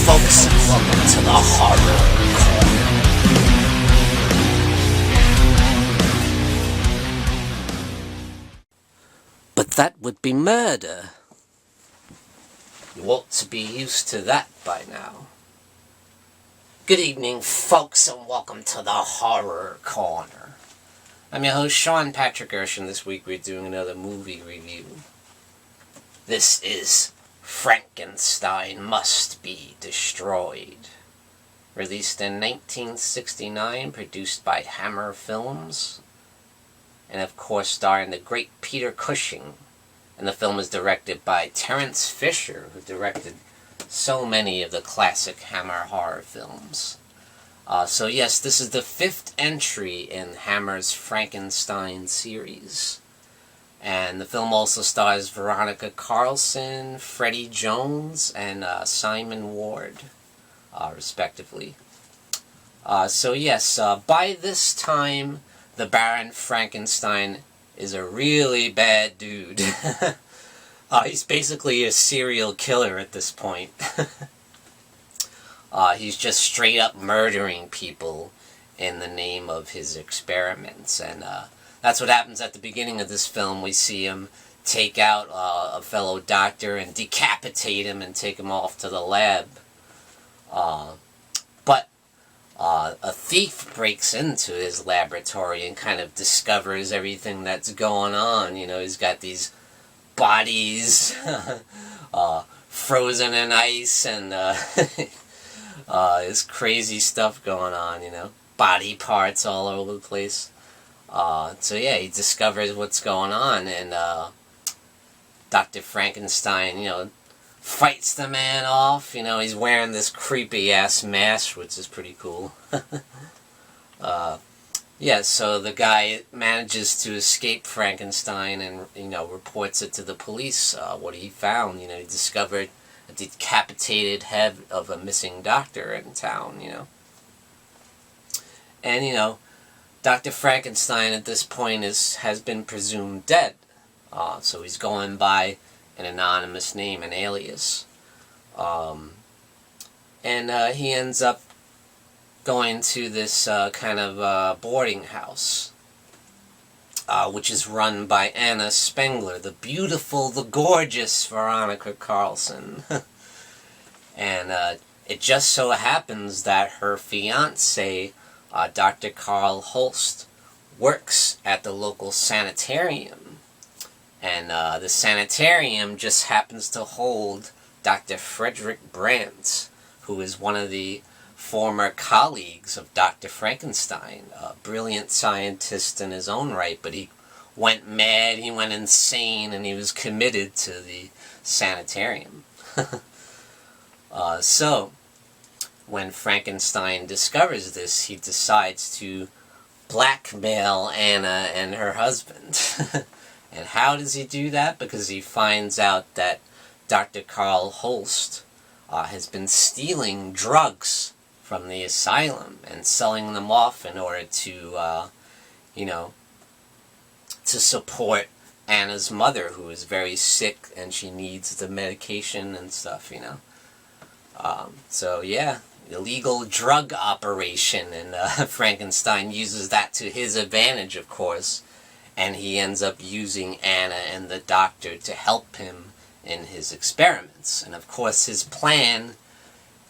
folks, and welcome to the Horror Corner. But that would be murder. You ought to be used to that by now. Good evening, folks, and welcome to the Horror Corner. I'm your host, Sean Patrick Gershon. This week we're doing another movie review. This is Frankenstein Must Be Destroyed. Released in 1969, produced by Hammer Films, and of course starring the great Peter Cushing. And the film is directed by Terence Fisher, who directed so many of the classic Hammer horror films. So yes, this is the 5th entry in Hammer's Frankenstein series. And the film also stars Veronica Carlson, Freddie Jones, and Simon Ward, respectively. So yes, by this time, the Baron Frankenstein is a really bad dude. He's basically a serial killer at this point. He's just straight up murdering people in the name of his experiments. And that's what happens at the beginning of this film. We see him take out a fellow doctor and decapitate him and take him off to the lab. But a thief breaks into his laboratory and kind of discovers everything that's going on. You know, he's got these bodies frozen in ice and this crazy stuff going on, you know. Body parts all over the place. So yeah, he discovers what's going on, and Dr. Frankenstein, you know, fights the man off. You know, he's wearing this creepy-ass mask, which is pretty cool. Yeah, so the guy manages to escape Frankenstein and, you know, reports it to the police, what he found. You know, he discovered a decapitated head of a missing doctor in town, you know. And, you know, Dr. Frankenstein at this point has been presumed dead. So he's going by an anonymous name, an alias. And he ends up going to this kind of boarding house, which is run by Anna Spengler, the beautiful, the gorgeous Veronica Carlson. And it just so happens that her fiancé, Dr. Carl Holst, works at the local sanitarium. And the sanitarium just happens to hold Dr. Frederick Brandt, who is one of the former colleagues of Dr. Frankenstein, a brilliant scientist in his own right, but he went mad, he went insane, and he was committed to the sanitarium. So, when Frankenstein discovers this, he decides to blackmail Anna and her husband. And how does he do that? Because he finds out that Dr. Carl Holst has been stealing drugs from the asylum and selling them off in order to, you know, to support Anna's mother, who is very sick and she needs the medication and stuff, you know. So yeah, illegal drug operation, and Frankenstein uses that to his advantage, of course, and he ends up using Anna and the doctor to help him in his experiments. And of course his plan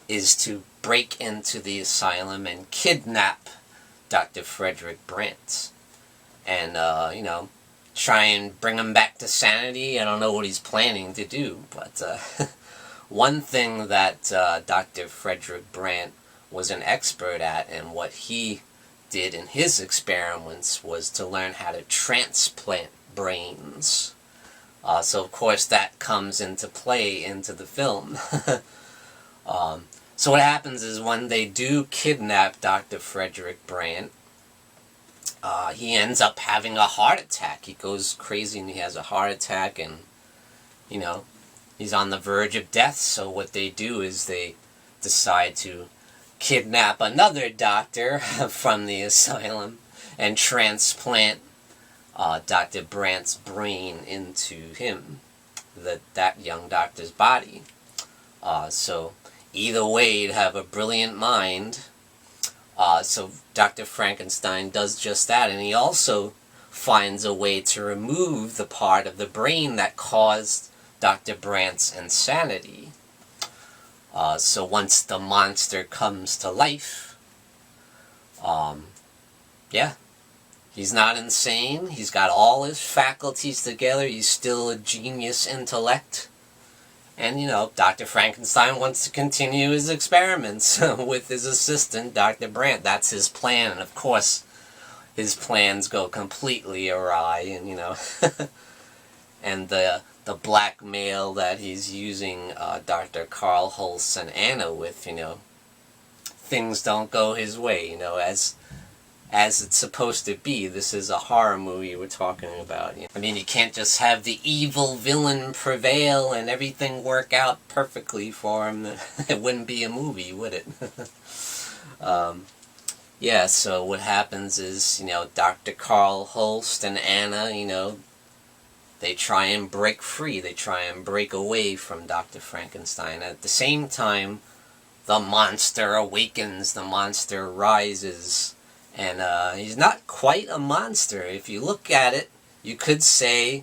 is to break into the asylum and kidnap Dr. Frederick Brandt and, you know, try and bring him back to sanity. I don't know what he's planning to do, but one thing that Dr. Frederick Brandt was an expert at, and what he did in his experiments, was to learn how to transplant brains. So of course that comes into play into the film. So what happens is, when they do kidnap Dr. Frederick Brandt, he ends up having a heart attack. He goes crazy and he has a heart attack, and, you know, he's on the verge of death. So what they do is they decide to kidnap another doctor from the asylum and transplant Dr. Brandt's brain into him, that young doctor's body. So either way, you'd have a brilliant mind. So Dr. Frankenstein does just that, and he also finds a way to remove the part of the brain that caused Dr. Brandt's insanity. So once the monster comes to life, yeah, he's not insane. He's got all his faculties together. He's still a genius intellect. And, Dr. Frankenstein wants to continue his experiments with his assistant, Dr. Brandt. That's his plan. And, of course, his plans go completely awry. And, and the blackmail that he's using Dr. Carl Holst and Anna with, things don't go his way, as it's supposed to be. This is a horror movie we're talking about. I mean, you can't just have the evil villain prevail and everything work out perfectly for him. It wouldn't be a movie, would it? Yeah, so what happens is, Dr. Carl Holst and Anna, they try and break free. They try and break away from Dr. Frankenstein. At the same time, the monster awakens, the monster rises. And he's not quite a monster. If you look at it, you could say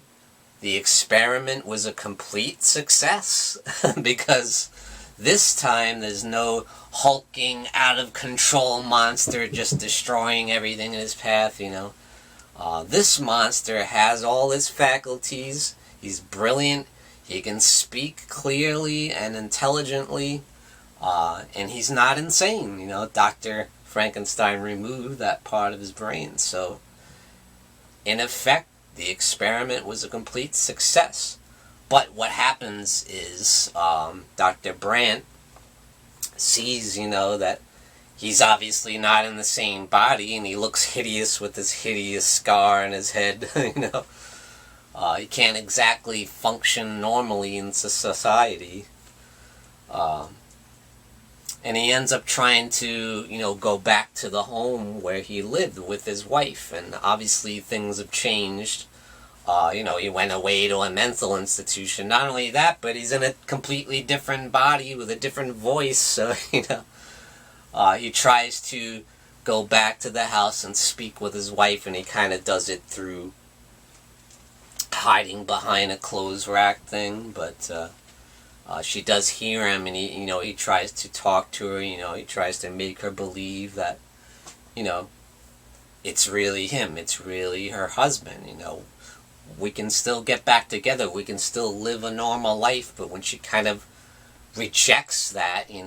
the experiment was a complete success. Because this time there's no hulking, out-of-control monster just destroying everything in his path, This monster has all his faculties. He's brilliant. He can speak clearly and intelligently. And he's not insane. Dr. Frankenstein removed that part of his brain. So, in effect, the experiment was a complete success. But what happens is Dr. Brandt sees, that he's obviously not in the same body, and he looks hideous with this hideous scar on his head, he can't exactly function normally in society. And he ends up trying to, go back to the home where he lived with his wife. And obviously things have changed. He went away to a mental institution. Not only that, but he's in a completely different body with a different voice. So, he tries to go back to the house and speak with his wife. And he kind of does it through hiding behind a clothes rack thing. But, she does hear him, and he tries to talk to her, he tries to make her believe that, it's really him, it's really her husband, we can still get back together, we can still live a normal life. But when she kind of rejects that, you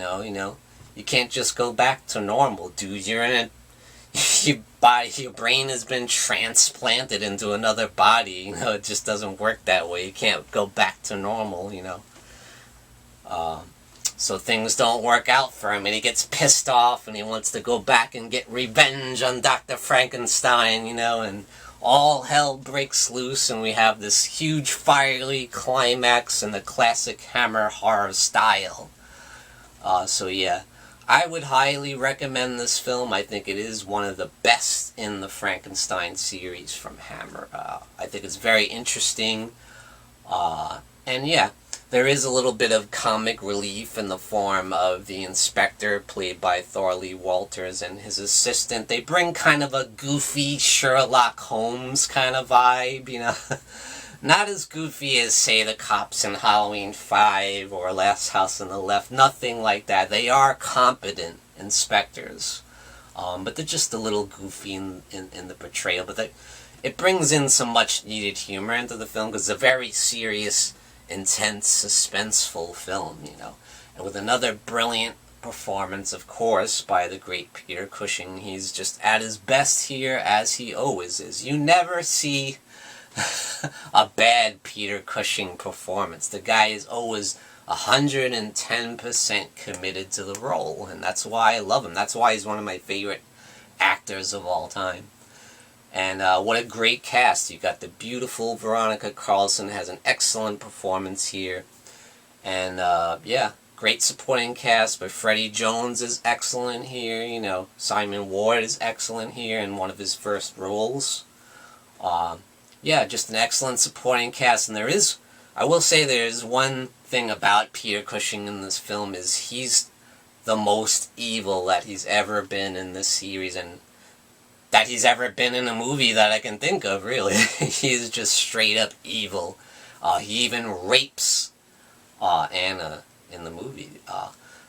can't just go back to normal, dude. You're in your brain has been transplanted into another body, it just doesn't work that way. You can't go back to normal, So things don't work out for him, and he gets pissed off, and he wants to go back and get revenge on Dr. Frankenstein, and all hell breaks loose, and we have this huge fiery climax in the classic Hammer horror style. So yeah, I would highly recommend this film. I think it is one of the best in the Frankenstein series from Hammer. I think it's very interesting, and yeah, there is a little bit of comic relief in the form of the inspector, played by Thorley Walters, and his assistant. They bring kind of a goofy Sherlock Holmes kind of vibe, Not as goofy as, say, the cops in Halloween 5 or Last House on the Left. Nothing like that. They are competent inspectors. But they're just a little goofy in the portrayal. But it brings in some much-needed humor into the film, because it's a very serious, intense, suspenseful film, And with another brilliant performance, of course, by the great Peter Cushing. He's just at his best here, as he always is. You never see a bad Peter Cushing performance. The guy is always 110% committed to the role, and that's why I love him. That's why he's one of my favorite actors of all time. And what a great cast. You got the beautiful Veronica Carlson, has an excellent performance here. And yeah, great supporting cast, but Freddie Jones is excellent here. Simon Ward is excellent here in one of his first roles. Yeah, just an excellent supporting cast. And I will say there's one thing about Peter Cushing in this film, is he's the most evil that he's ever been in this series, and that he's ever been in a movie that I can think of, really. He's just straight up evil. He even rapes Anna in the movie.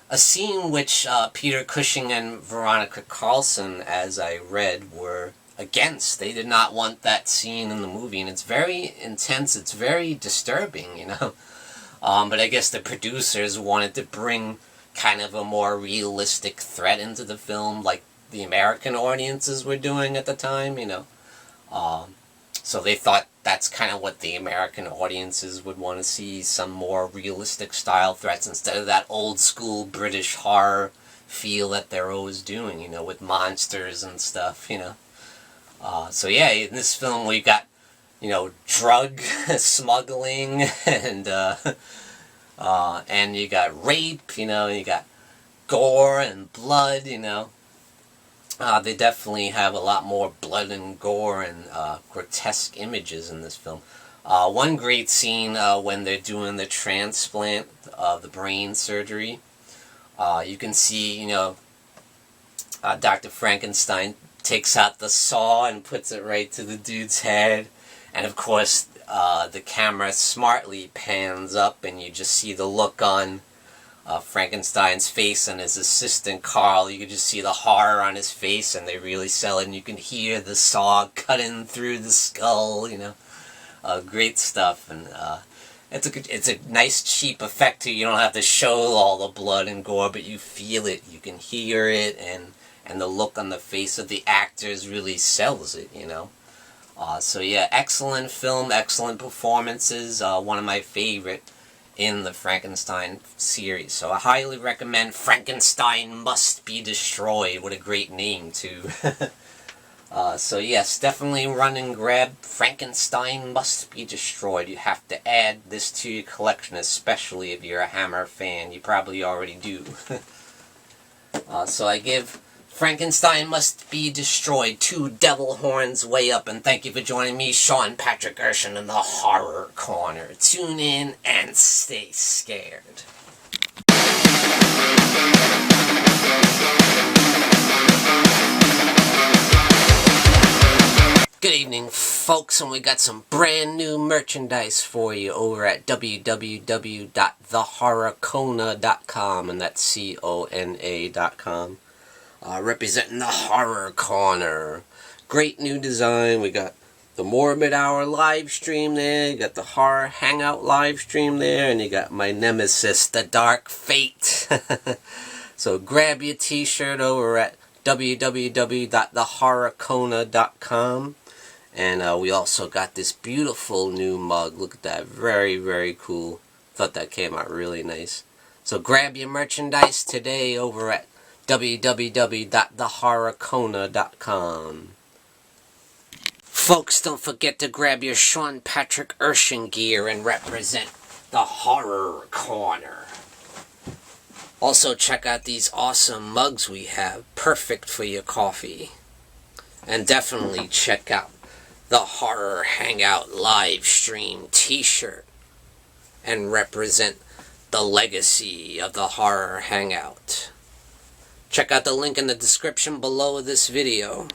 A scene which Peter Cushing and Veronica Carlson, as I read, were against. They did not want that scene in the movie, and it's very intense, it's very disturbing, you know. But I guess the producers wanted to bring kind of a more realistic threat into the film, like the American audiences were doing at the time, you know. So they thought that's kind of what the American audiences would want to see, some more realistic style threats instead of that old school British horror feel that they're always doing, you know, with monsters and stuff, you know. So yeah, in this film we got, you know, drug smuggling and you got rape, you know, you got gore and blood, you know. They definitely have a lot more blood and gore and grotesque images in this film. One great scene when they're doing the transplant of the brain surgery. You can see, you know, Dr. Frankenstein takes out the saw and puts it right to the dude's head. And of course, the camera smartly pans up and you just see the look on Frankenstein's face and his assistant Carl. You can just see the horror on his face, and they really sell it, and you can hear the saw cutting through the skull, you know. Great stuff, and it's a nice cheap effect too. You don't have to show all the blood and gore, but you feel it, you can hear it, and the look on the face of the actors really sells it, you know. So yeah, excellent film, excellent performances, one of my favorite in the Frankenstein series. So I highly recommend Frankenstein Must Be Destroyed. What a great name, too. So yes, definitely run and grab Frankenstein Must Be Destroyed. You have to add this to your collection, especially if you're a Hammer fan. You probably already do. So I give Frankenstein Must Be Destroyed 2 devil horns way up, and thank you for joining me, Sean Patrick Urshan, in the Horror Corner. Tune in and stay scared. Good evening, folks, and we got some brand new merchandise for you over at www.thehorrorcona.com, and that's CONA.com. Representing the Horror Corner. Great new design. We got the Morbid Hour live stream there. You got the Horror Hangout live stream there. And you got my nemesis, the Dark Fate. So grab your t-shirt over at www.thehorrorcona.com. And we also got this beautiful new mug. Look at that. Very, very cool. Thought that came out really nice. So grab your merchandise today over at www.thehorrorcona.com. Folks, don't forget to grab your Sean Patrick Urshan gear and represent the Horror Corner. Also, check out these awesome mugs we have, perfect for your coffee. And definitely check out the Horror Hangout live stream t-shirt and represent the legacy of the Horror Hangout. Check out the link in the description below this video.